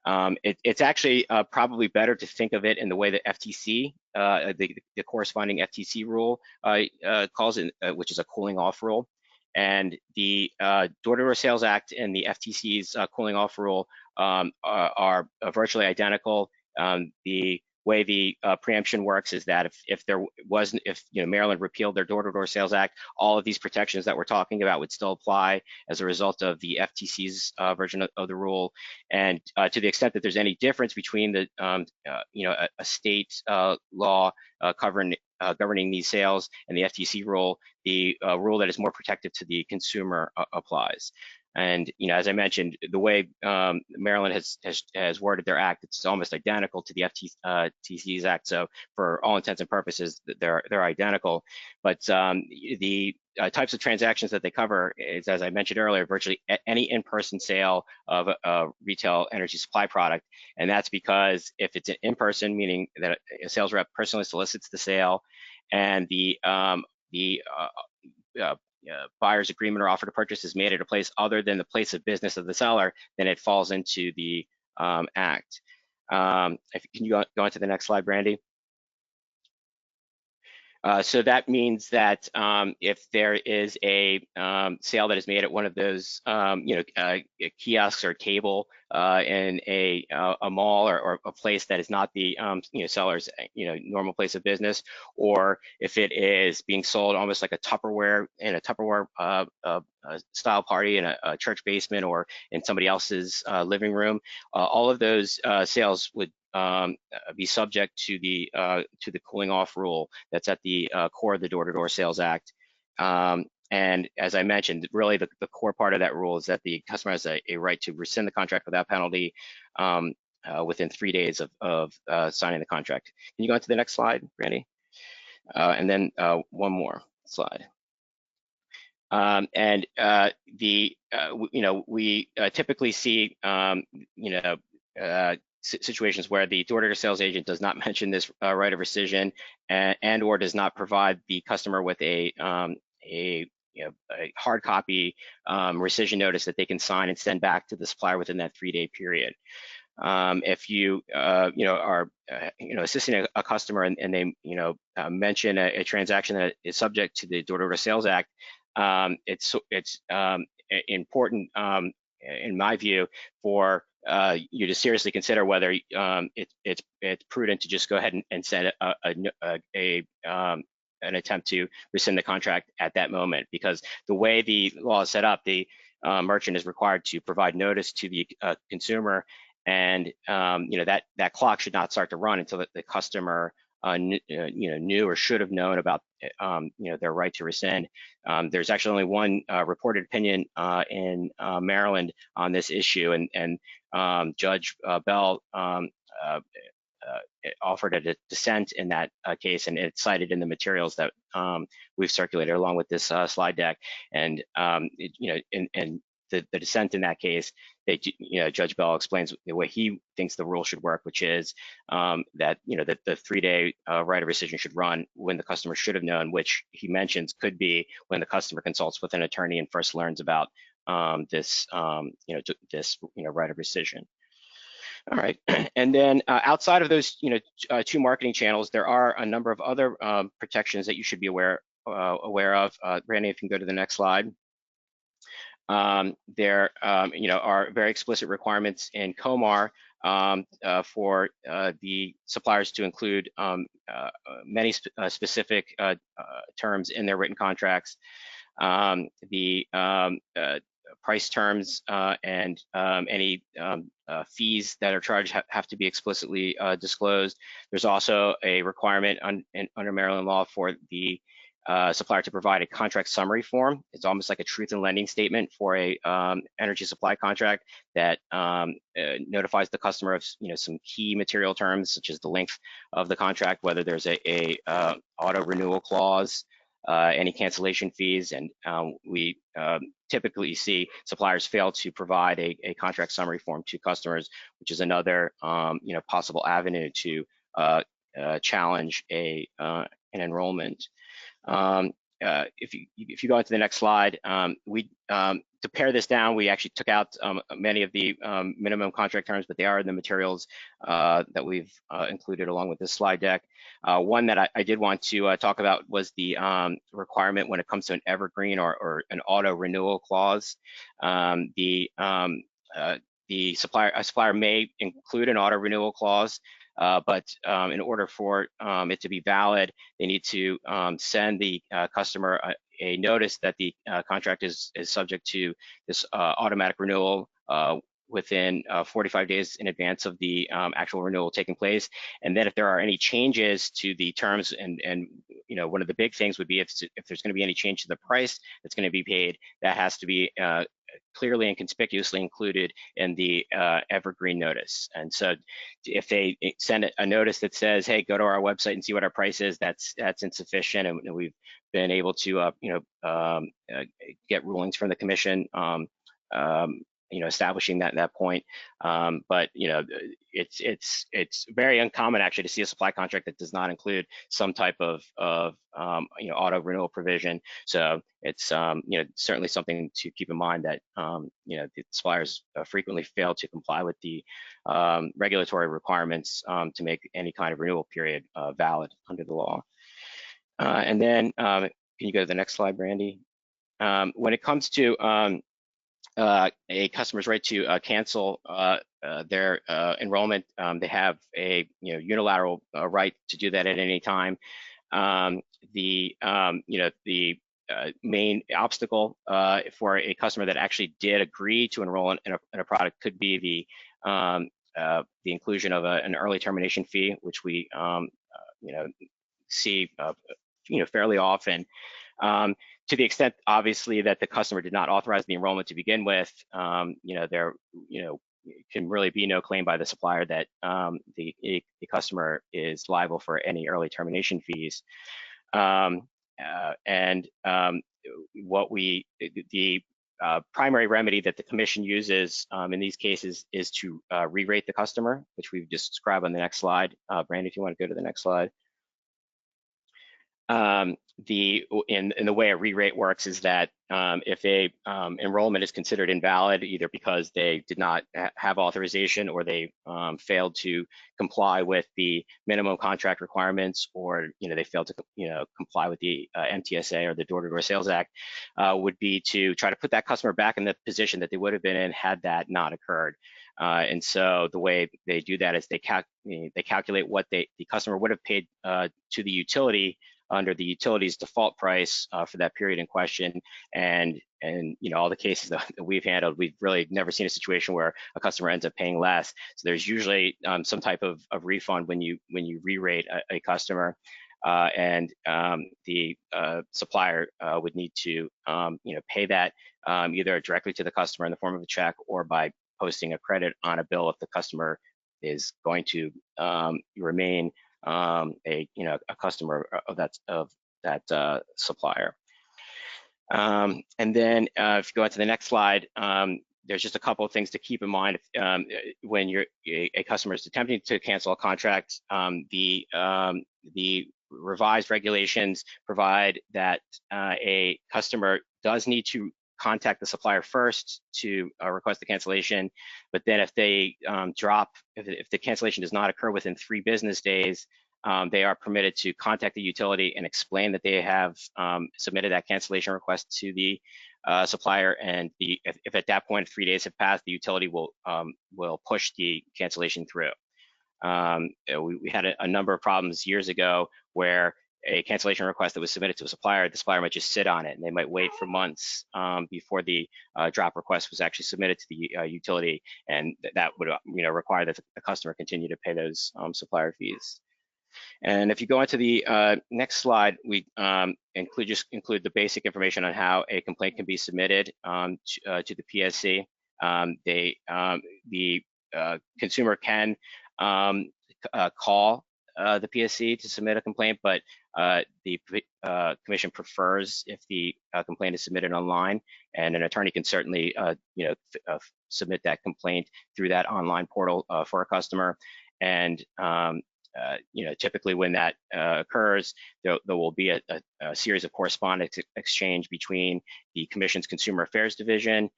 Speaker 4: It's actually probably better to think of it in the way that FTC, the corresponding FTC rule calls it, which is a cooling off rule. And the Door-to-Door Sales Act and the FTC's cooling off rule are virtually identical. The way the preemption works is that if Maryland repealed their Door-to-Door Sales Act, all of these protections that we're talking about would still apply as a result of the FTC's version of the rule. And to the extent that there's any difference between the a state law governing these sales and the FTC rule, the rule that is more protective to the consumer applies. And as I mentioned, the way Maryland has worded their act, it's almost identical to the FTC's act. So for all intents and purposes, they're identical. But the types of transactions that they cover is, as I mentioned earlier, virtually any in-person sale of a retail energy supply product. And that's because if it's an in-person, meaning that a sales rep personally solicits the sale, and the buyer's agreement or offer to purchase is made at a place other than the place of business of the seller, then it falls into the act. Can you go on to the next slide, Brandi? So that means that if there is a sale that is made at one of those kiosks or table in a mall or a place that is not the seller's normal place of business, or if it is being sold almost like a Tupperware in a Tupperware style party in a church basement or in somebody else's living room, all of those sales would be subject to the cooling off rule that's at the core of the Door-to-Door Sales Act. And as I mentioned, really the core part of that rule is that the customer has a right to rescind the contract without penalty within 3 days of signing the contract. Can you go on to the next slide, Brandi? And then one more slide. We typically see situations where the door-to-door sales agent does not mention this right of rescission and or does not provide the customer with a hard copy rescission notice that they can sign and send back to the supplier within that 3-day period. If you are assisting a customer and they mention a transaction that is subject to the Door-to-Door Sales Act, it's important, in my view, for you to seriously consider whether it's prudent to just go ahead and set an attempt to rescind the contract at that moment, because the way the law is set up, the merchant is required to provide notice to the consumer, and that clock should not start to run until the customer knew or should have known about their right to rescind. There's actually only one reported opinion in Maryland on this issue, and Judge Bell offered a dissent in that case, and it's cited in the materials that we've circulated along with this slide deck. And the dissent in that case, Judge Bell explains the way he thinks the rule should work, which is that that the 3-day right of rescission should run when the customer should have known, which he mentions could be when the customer consults with an attorney and first learns about this right of rescission. All right, and then outside of those two marketing channels, there are a number of other protections that you should be aware of. Brandi, if you can go to the next slide. There are very explicit requirements in COMAR for the suppliers to include many specific terms in their written contracts. The price terms and any fees that are charged have to be explicitly disclosed. There's also a requirement under Maryland law for the supplier to provide a contract summary form. It's almost like a truth in lending statement for a energy supply contract that notifies the customer of some key material terms, such as the length of the contract, whether there's a auto renewal clause, any cancellation fees, and we typically see suppliers fail to provide a contract summary form to customers, which is another possible avenue to challenge an enrollment. If you go into the next slide, to pare this down, we actually took out many of the minimum contract terms, but they are in the materials that we've included along with this slide deck. One that I did want to talk about was the requirement when it comes to an evergreen or an auto renewal clause. The supplier may include an auto renewal clause, but in order for it to be valid, they need to send the customer a notice that the contract is subject to this automatic renewal within 45 days in advance of the actual renewal taking place. And then if there are any changes to the terms, and one of the big things would be if there's going to be any change to the price that's going to be paid, that has to be clearly and conspicuously included in the Evergreen notice. And so if they send a notice that says, hey, go to our website and see what our price is, that's insufficient. And we've been able to get rulings from the commission establishing that point. But it's very uncommon actually to see a supply contract that does not include some type of auto renewal provision. So it's certainly something to keep in mind that the suppliers frequently fail to comply with the regulatory requirements to make any kind of renewal period valid under the law. And then can you go to the next slide, Brandi? When it comes to a customer's right to cancel their enrollment, they have a unilateral right to do that at any time. The main obstacle for a customer that actually did agree to enroll in a product could be the inclusion of an early termination fee, which we see fairly often. To the extent, obviously, that the customer did not authorize the enrollment to begin with, there can really be no claim by the supplier that the customer is liable for any early termination fees. The primary remedy that the commission uses in these cases is to re-rate the customer, which we've just described on the next slide. Brandi, if you want to go to the next slide. In the way a re-rate works is that if a enrollment is considered invalid, either because they did not have authorization or they failed to comply with the minimum contract requirements, or they failed to comply with the MTSA or the Door-to-Door Sales Act, would be to try to put that customer back in the position that they would have been in had that not occurred. And so the way they do that is they calculate what the customer would have paid to the utility under the utility's default price for that period in question. And all the cases that we've handled, we've really never seen a situation where a customer ends up paying less. So there's usually some type of refund when you re-rate a customer. And the supplier would need to pay that either directly to the customer in the form of a check or by posting a credit on a bill if the customer is going to remain a customer of that supplier. And then if you go on to the next slide, there's just a couple of things to keep in mind when a customer is attempting to cancel a contract. The revised regulations provide that a customer does need to contact the supplier first to request the cancellation, but then if they if the cancellation does not occur within 3 business days, they are permitted to contact the utility and explain that they have submitted that cancellation request to the supplier, and if at that point 3 days have passed, the utility will push the cancellation through. We had a number of problems years ago where a cancellation request that was submitted to a supplier, the supplier might just sit on it, and they might wait for months before the drop request was actually submitted to the utility, and that would require that the customer continue to pay those supplier fees. And if you go into the next slide, we include the basic information on how a complaint can be submitted to the PSC. The consumer can call the PSC to submit a complaint, but the commission prefers if the complaint is submitted online, and an attorney can certainly submit that complaint through that online portal for a customer. And typically when that occurs, there will be a series of correspondence exchange between the Commission's Consumer Affairs Division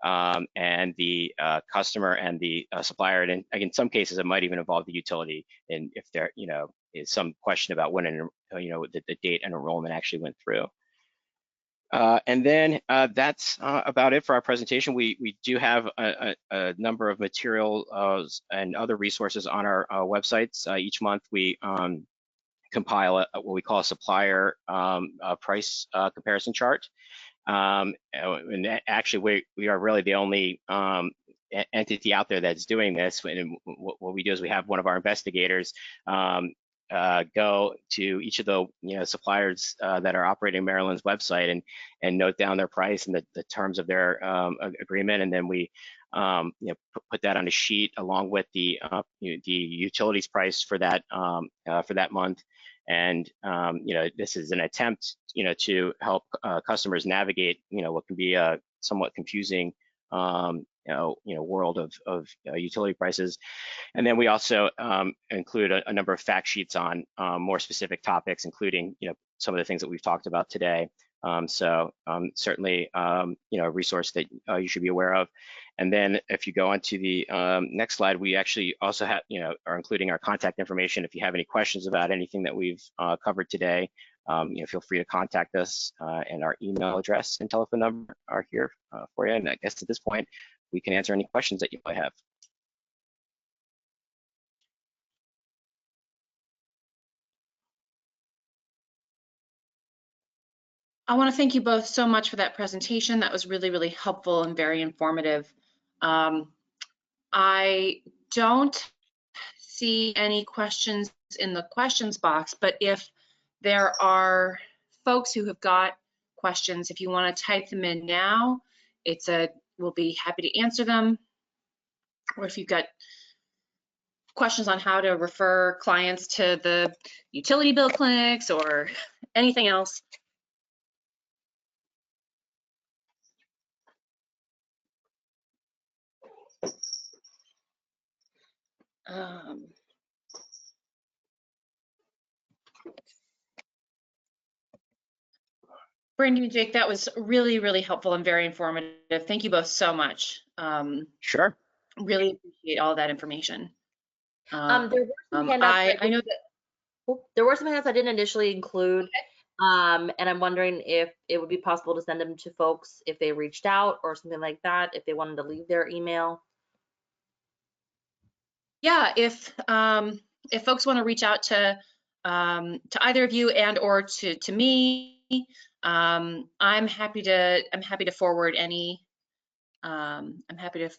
Speaker 4: and the customer and the supplier. And in some cases, it might even involve the utility, and if there is some question about when the date and enrollment actually went through. And then that's about it for our presentation. We do have a number of materials and other resources on our websites. Each month we compile what we call a supplier price comparison chart. And actually we are really the only entity out there that's doing this. And what we do is we have one of our investigators go to each of the suppliers that are operating Maryland's website and note down their price and the terms of their agreement, and then we put that on a sheet along with the utilities price for that month. And this is an attempt to help customers navigate what can be a somewhat confusing world of utility prices. And then we also include a number of fact sheets on more specific topics, including some of the things that we've talked about today. So certainly a resource that you should be aware of. And then if you go on to the next slide, we actually also have are including our contact information. If you have any questions about anything that we've covered today, feel free to contact us, and our email address and telephone number are here for you. And I guess at this point, we can answer any questions that you might have.
Speaker 1: I want to thank you both so much for that presentation. That was really, really helpful and very informative. I don't see any questions in the questions box, but if there are folks who have got questions, if you want to type them in now, we'll be happy to answer them. Or if you've got questions on how to refer clients to the utility bill clinics or anything else. Brandi and Jake, that was really, really helpful and very informative. Thank you both so much.
Speaker 4: Sure.
Speaker 1: Really appreciate all that information.
Speaker 3: There were some handouts
Speaker 1: I know that.
Speaker 3: there were some handouts I didn't initially include. And I'm wondering if it would be possible to send them to folks if they reached out or something like that, if they wanted to leave their email.
Speaker 1: Yeah, if folks want to reach out to either of you and or to me, I'm happy to forward any. I'm happy to.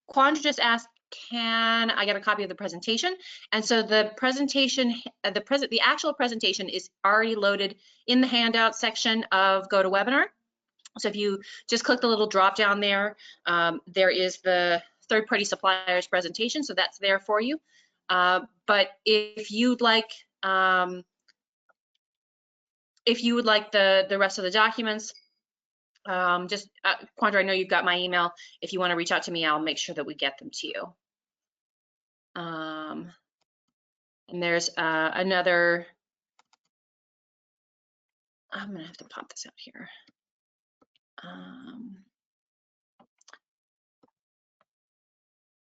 Speaker 1: Quandra just asked, can I get a copy of the presentation? And so the presentation, the actual presentation is already loaded in the handout section of GoToWebinar. So if you just click the little drop down there, there is the third-party suppliers presentation, so that's there for you. But if you'd like the rest of the documents, just Quandra, I know you've got my email. If you want to reach out to me, I'll make sure that we get them to you. And there's another. I'm gonna have to pop this out here.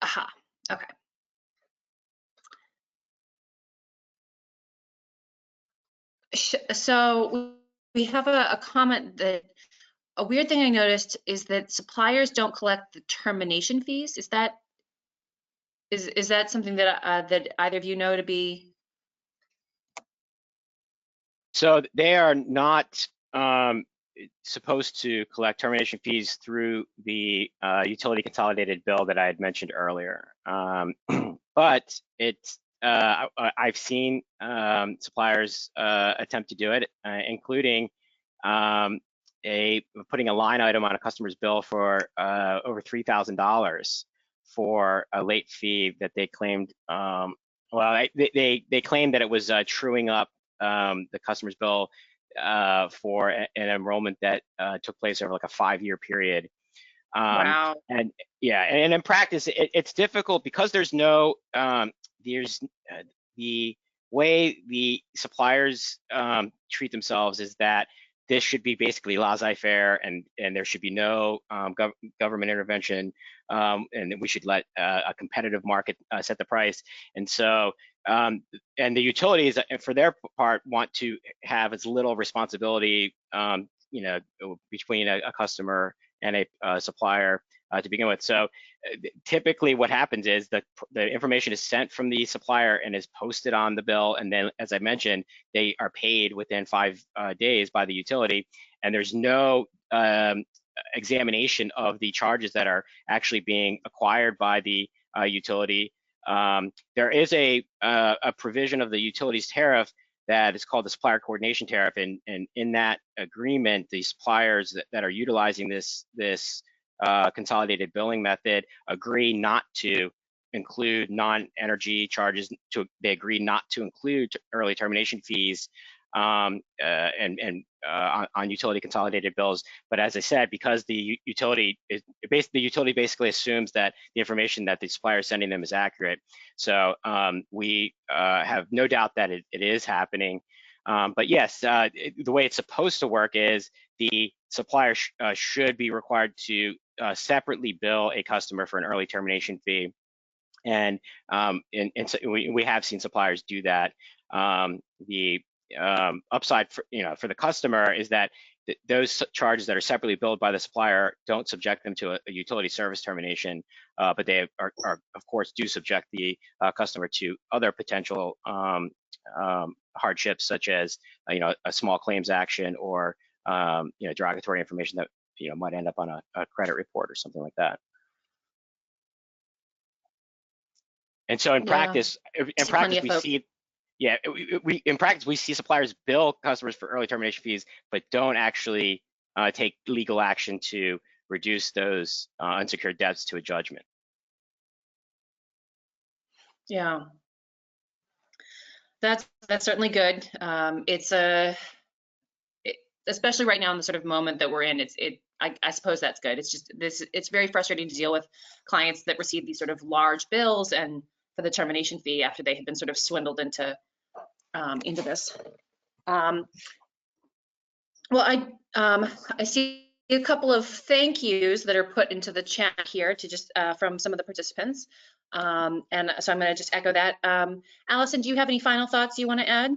Speaker 1: Aha, okay. So we have a comment that a weird thing I noticed is that suppliers don't collect the termination fees. Is that something that that either of you know to be?
Speaker 4: So they are not supposed to collect termination fees through the utility consolidated bill that I had mentioned earlier. But it's I've seen suppliers attempt to do it, including putting a line item on a customer's bill for over $3,000 for a late fee that they claimed. Well, they claimed that it was truing up the customer's bill for an enrollment that took place over like a 5-year period.
Speaker 1: Wow.
Speaker 4: And yeah, and in practice, it's difficult because there's no, the way the suppliers treat themselves is that this should be basically laissez-faire, and there should be no government intervention, and we should let a competitive market set the price. And so, and the utilities, for their part, want to have as little responsibility, you know, between a customer and a supplier to begin with. So typically what happens is the information is sent from the supplier and is posted on the bill. And then, as I mentioned, they are paid within 5 days by the utility. And there's no examination of the charges that are actually being acquired by the utility. There is a provision of the utilities tariff that is called the supplier coordination tariff, and in that agreement, the suppliers that are utilizing this consolidated billing method agree not to include non-energy charges. They agree not to include early termination fees on utility consolidated bills. But as I said, because the utility basically assumes that the information that the supplier is sending them is accurate. So we have no doubt that it is happening. But yes, the way it's supposed to work is the supplier should be required to separately bill a customer for an early termination fee. And so we have seen suppliers do that. The upside for the customer is that those charges that are separately billed by the supplier don't subject them to a utility service termination, but they are of course do subject the customer to other potential hardships, such as a small claims action or derogatory information that might end up on a credit report or something like that. And so in practice, we see. Yeah, in practice, we see suppliers bill customers for early termination fees, but don't actually take legal action to reduce those unsecured debts to a judgment.
Speaker 1: Yeah, that's certainly good. It's especially right now in the sort of moment that we're in. I suppose that's good. It's just it's very frustrating to deal with clients that receive these sort of large bills and for the termination fee after they have been sort of swindled into into this. Well, I see a couple of thank yous that are put into the chat here to just from some of the participants. And so I'm going to just echo that. Allison, do you have any final thoughts you want to add?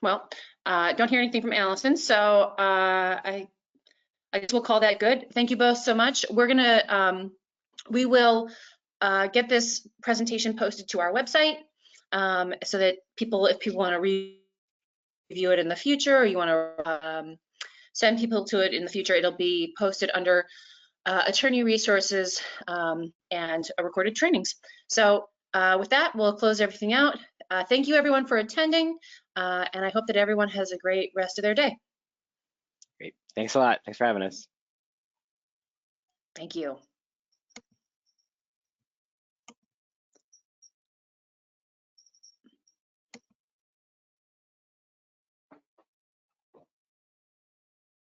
Speaker 1: Well, don't hear anything from Allison, so I guess we'll call that good. Thank you both so much. We will get this presentation posted to our website so that if people want to review it in the future, or you want to send people to it in the future, it'll be posted under attorney resources and recorded trainings. So with that, we'll close everything out. Thank you everyone for attending, and I hope that everyone has a great rest of their day.
Speaker 4: Great. Thanks a lot. Thanks for having us.
Speaker 1: Thank you.